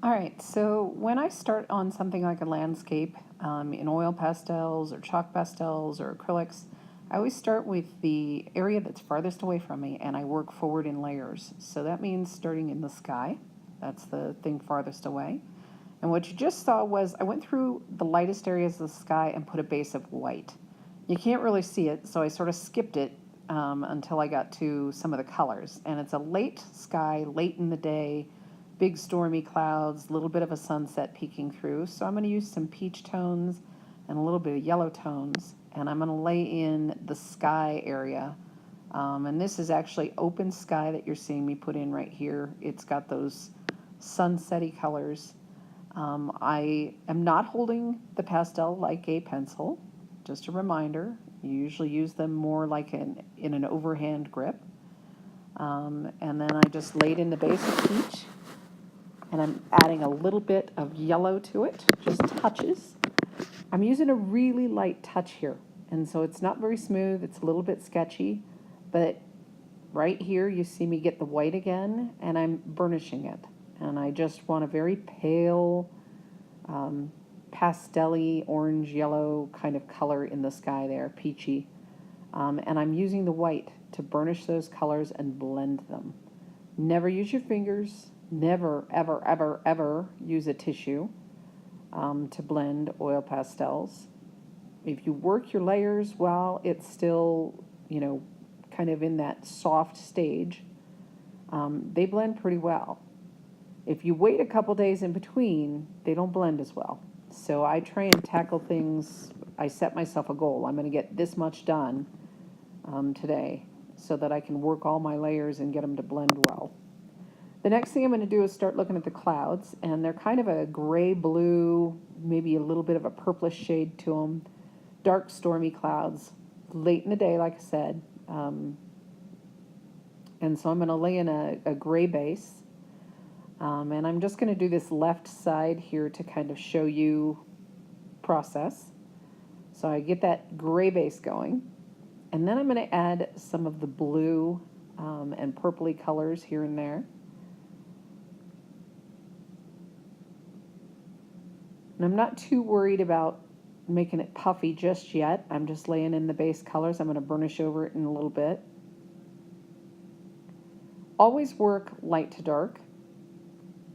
All right, so when I start on something like a landscape in oil pastels or chalk pastels or acrylics, I always start with the area that's farthest away from me and I work forward in layers. So that means starting in the sky. That's the thing farthest away. And what you just saw was I went through the lightest areas of the sky and put a base of white. You can't really see it, so I sort of skipped it until I got to some of the colors. And it's a late sky, late in the day, big stormy clouds, a little bit of a sunset peeking through. So I'm going to use some peach tones and a little bit of yellow tones, and I'm going to lay in the sky area. And this is actually open sky that you're seeing me put in right here. It's got those sunsetty colors. I am not holding the pastel like a pencil. Just a reminder, you usually use them more like in an overhand grip. And then I just laid in the base of peach, and I'm adding a little bit of yellow to it, just touches. I'm using a really light touch here, and so it's not very smooth, it's a little bit sketchy, but right here you see me get the white again, and I'm burnishing it. And I just want a very pale, pastel-y, orange, yellow kind of color in the sky there, peachy. And I'm using the white to burnish those colors and blend them. Never use your fingers. Never, ever, ever, ever use a tissue to blend oil pastels. If you work your layers while it's still, kind of in that soft stage, they blend pretty well. If you wait a couple days in between, they don't blend as well. So I try and tackle things, I set myself a goal. I'm going to get this much done today so that I can work all my layers and get them to blend well. The next thing I'm going to do is start looking at the clouds, and they're kind of a gray blue, maybe a little bit of a purplish shade to them. Dark, stormy clouds, late in the day, like I said. And so I'm going to lay in a gray base. And I'm just going to do this left side here to kind of show you process. So I get that gray base going. And then I'm going to add some of the blue and purpley colors here and there. And I'm not too worried about making it puffy just yet. I'm just laying in the base colors. I'm going to burnish over it in a little bit. Always work light to dark.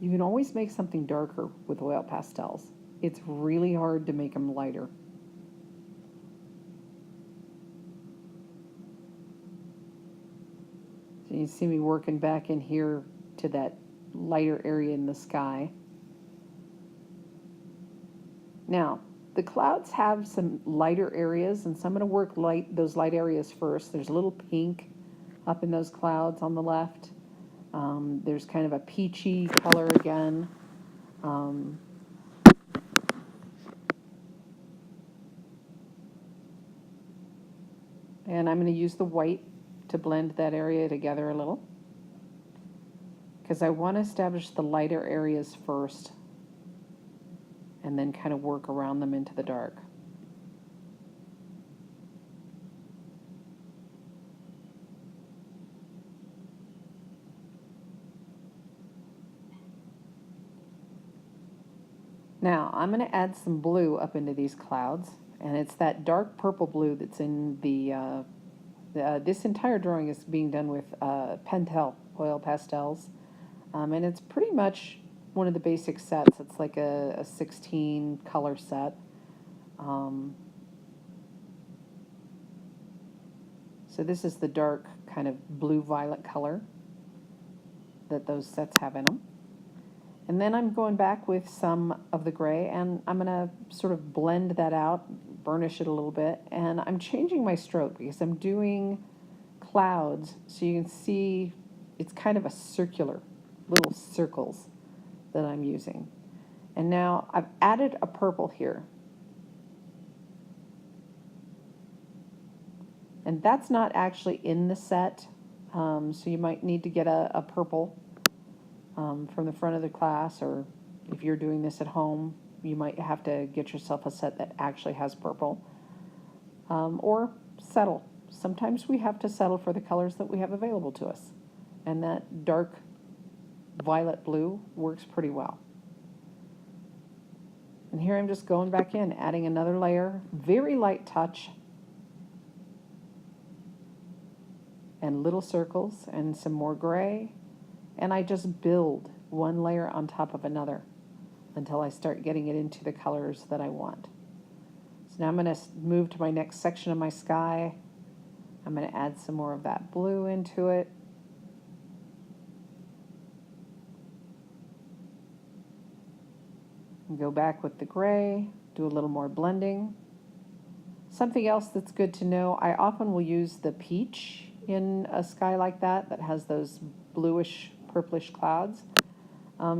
You can always make something darker with oil pastels. It's really hard to make them lighter. So you see me working back in here to that lighter area in the sky. Now, the clouds have some lighter areas, and so I'm going to work those light areas first. There's a little pink up in those clouds on the left. There's kind of a peachy color again. And I'm going to use the white to blend that area together a little, because I want to establish the lighter areas first and then kind of work around them into the dark. Now I'm going to add some blue up into these clouds, and it's that dark purple blue that's in this entire drawing is being done with Pentel oil pastels, and it's pretty much one of the basic sets. It's like a 16 color set. So this is the dark kind of blue-violet color that those sets have in them. And then I'm going back with some of the gray, and I'm going to sort of blend that out, burnish it a little bit, and I'm changing my stroke because I'm doing clouds, so you can see it's kind of a circular, little circles that I'm using. And now I've added a purple here. And that's not actually in the set, so you might need to get a purple from the front of the class, or if you're doing this at home, you might have to get yourself a set that actually has purple, or settle. Sometimes we have to settle for the colors that we have available to us, and that dark violet blue works pretty well. And here I'm just going back in, adding another layer, very light touch, and little circles and some more gray. And I just build one layer on top of another until I start getting it into the colors that I want. So now I'm going to move to my next section of my sky. I'm going to add some more of that blue into it. And go back with the gray, do a little more blending. Something else that's good to know, I often will use the peach in a sky like that has those bluish, purplish clouds,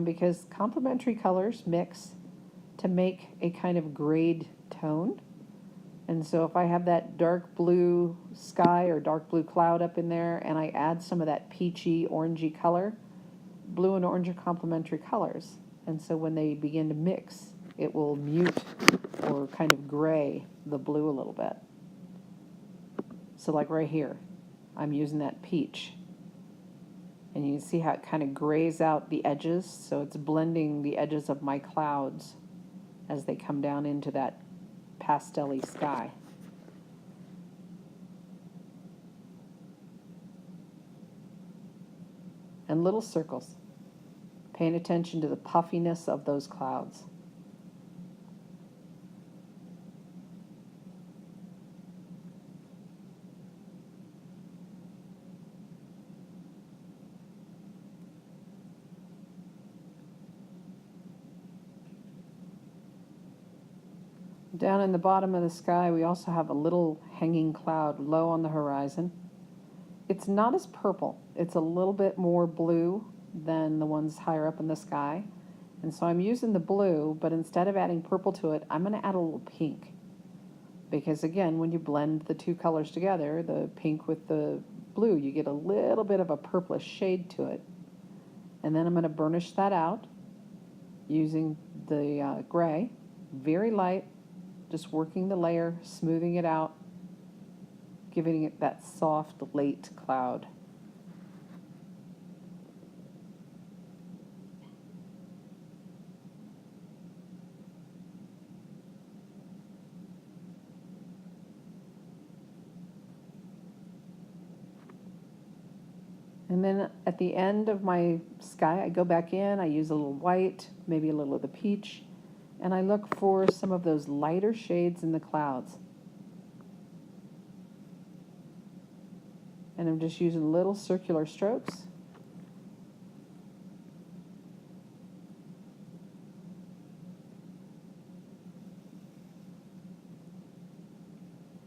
because complementary colors mix to make a kind of grayed tone. And so if I have that dark blue sky or dark blue cloud up in there and I add some of that peachy, orangey color, blue and orange are complementary colors. And so when they begin to mix, it will mute or kind of gray the blue a little bit. So like right here, I'm using that peach. And you can see how it kind of grays out the edges, so it's blending the edges of my clouds as they come down into that pastel-y sky. And little circles, paying attention to the puffiness of those clouds. Down in the bottom of the sky, we also have a little hanging cloud low on the horizon. It's not as purple. It's a little bit more blue than the ones higher up in the sky. And so I'm using the blue, but instead of adding purple to it, I'm going to add a little pink. Because again, when you blend the two colors together, the pink with the blue, you get a little bit of a purplish shade to it. And then I'm going to burnish that out using the gray, very light, just working the layer, smoothing it out, giving it that soft, late cloud. And then at the end of my sky, I go back in, I use a little white, maybe a little of the peach, and I look for some of those lighter shades in the clouds. And I'm just using little circular strokes.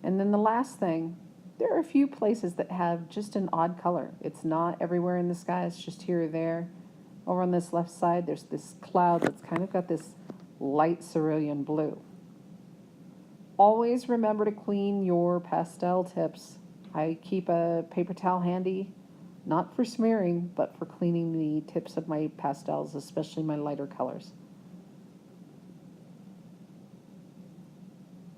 And then the last thing, there are a few places that have just an odd color. It's not everywhere in the sky, it's just here or there. Over on this left side, there's this cloud that's kind of got this light cerulean blue. Always remember to clean your pastel tips. I keep a paper towel handy, not for smearing, but for cleaning the tips of my pastels, especially my lighter colors.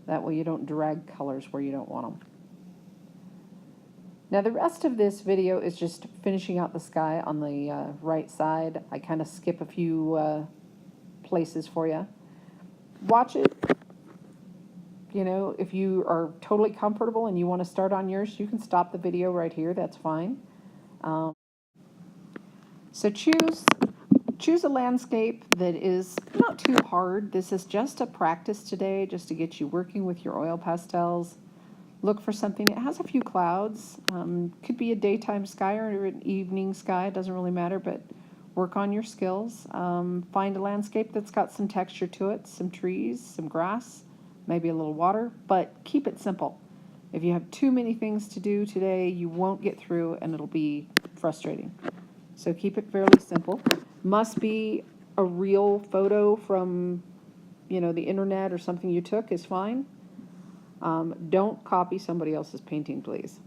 That way you don't drag colors where you don't want them. Now the rest of this video is just finishing out the sky on the right side. I kind of skip a few places for you. Watch it. You know, if you are totally comfortable and you want to start on yours, you can stop the video right here. That's fine. So choose a landscape that is not too hard. This is just a practice today, just to get you working with your oil pastels. Look for something that has a few clouds. Could be a daytime sky or an evening sky. It doesn't really matter, but work on your skills. Find a landscape that's got some texture to it, some trees, some grass, maybe a little water, but keep it simple. If you have too many things to do today, you won't get through and it'll be frustrating. So keep it fairly simple. Must be a real photo from, you know, the internet or something you took is fine. Don't copy somebody else's painting, please.